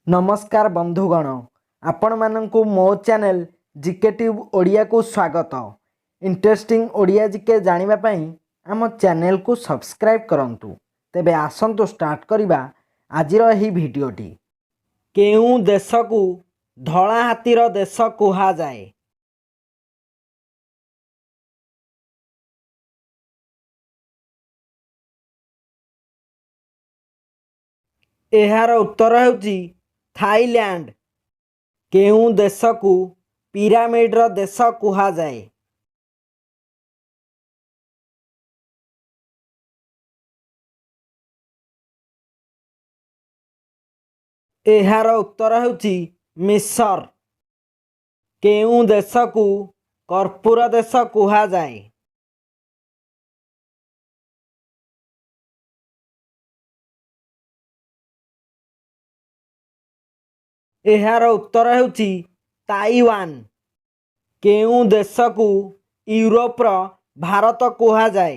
नमस्कार बंधुगण, आपण मानंकु मो चैनल जीकेट्यूब ओडिया को स्वागत। इंटरेस्टिंग ओडिया जीके जानिबा पई आम चैनल को सब्सक्राइब करंतु। तेबे आसंतु स्टार्ट करिबा आजिर एही भिडियोटी। केउ देश को धला हातीर देश कुहा जाए? एहार उत्तर हेउची थाईलैंड। केउ देश को पिरामिड रो देश कुहा जाए? एहार उत्तर हेउची मिस्र। केउ देश को कर्पूर देश कुहा जाए? एहार उत्तर हेउची ताइवान। केउ देश को यूरोप रो भारत कुहा जाए?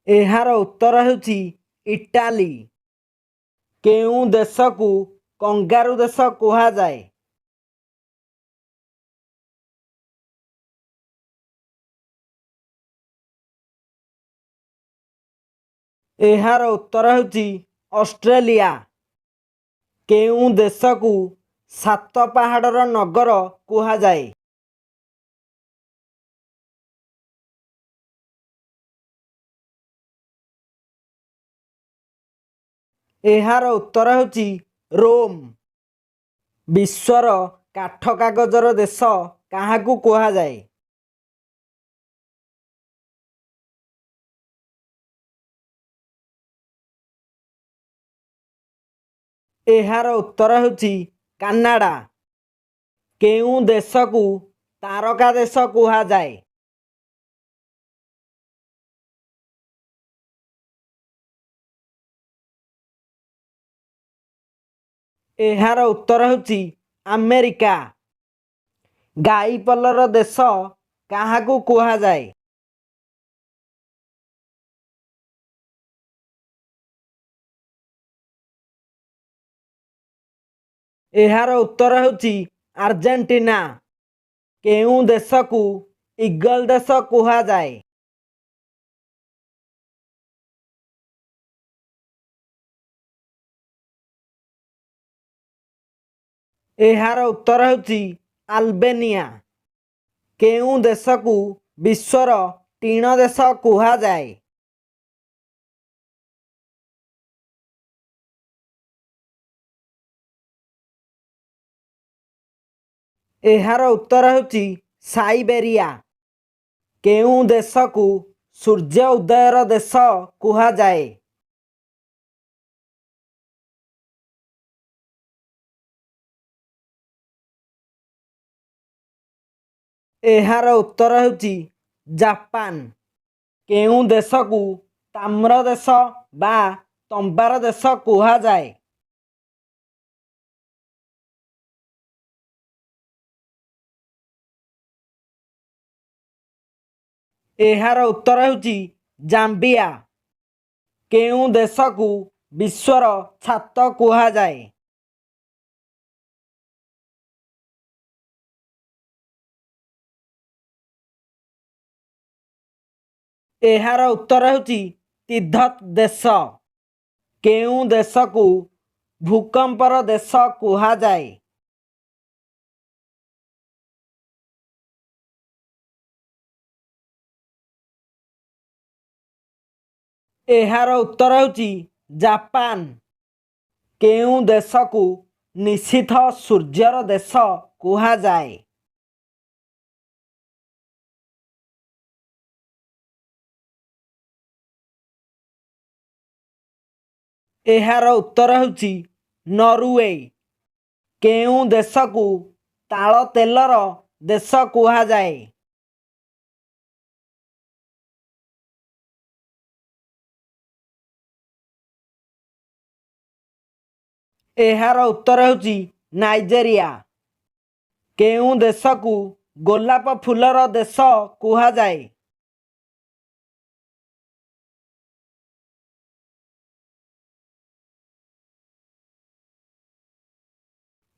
एहार उत्तर हेउची इटाली। केउ देश को कंगारू देश कुहा जाए? एहार उत्तर हेउची ऑस्ट्रेलिया। केउ देश को सात पहाड़र नगर कुहा जाए? एहार उत्तर हेउची रोम। विश्वर काठ कागजर देश काहाकू कुहा जाए? एहार उत्तर हेउची कनाडा। केउ देश को तारका देश कुहा जाए? एहार उत्तर हेउची अमेरिका। गाईपलर देश काहाकू कुहा जाए? एहार उत्तर हेउची आर्जेंटीना। केउ देश को ईगल देश कुहा जाए? एहार उत्तर हेउची अल्बेनिया। केउ देश को विश्वर टीण देश कुहा जाए? एहार उत्तर हेउची साइबेरिया। केउ देश को सूर्य उदयर देश कुहा जाए? एहार उत्तर हेउची जापान। केउ देश को ताम्र देश बा तंबार देश कुहा जाए? एहार उत्तर हेउची जाम्बिया। केउ देश को विश्वर छात कुहा जाए? एहार उत्तर हेउची तिब्बत देश। केउ देश को भूकंपर देश कुहा जाए? एहार उत्तर हेउची जापान। केउ देश को निशीथ सूर्यर देश कुहा जाए? एहार उत्तर हेउची नॉर्वे। केउ देश को ताल तेलर देश कुहा जाए? एहार उत्तर हेउची नाइजेरिया। केउ देश को गोलाप फूलर देश कुहा जाए?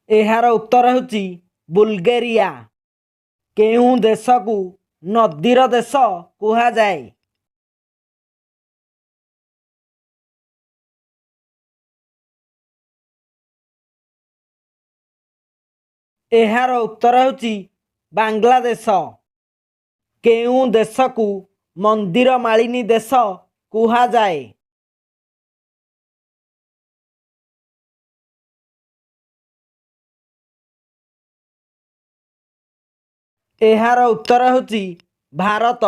ଏହାର ଉତ୍ତର ହେଉଛି ବୁଲଗେରିଆ। କେଉଁ ଦେଶକୁ ନଦୀର ଦେଶ କୁହାଯାଏ? ଏହାର ଉତ୍ତର ହେଉଛି ବାଂଲାଦେଶ। କେଉଁ ଦେଶକୁ ମନ୍ଦିର ମାଳିନୀ ଦେଶ କୁହାଯାଏ? ଏହାର ଉତ୍ତର ହେଉଛି ଭାରତ।